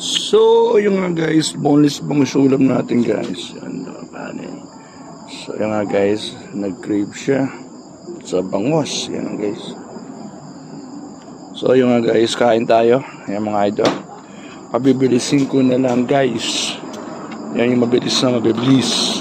So, yung nga guys, boneless bangus ulam natin guys. Yan, paano. So, yung nga guys, nag-crave siya sa bangus. Yan guys. So, yung nga guys, kain tayo. Yan mga idol. Pabibilisin ko na lang guys. Yan yung mabilis na mabibilis.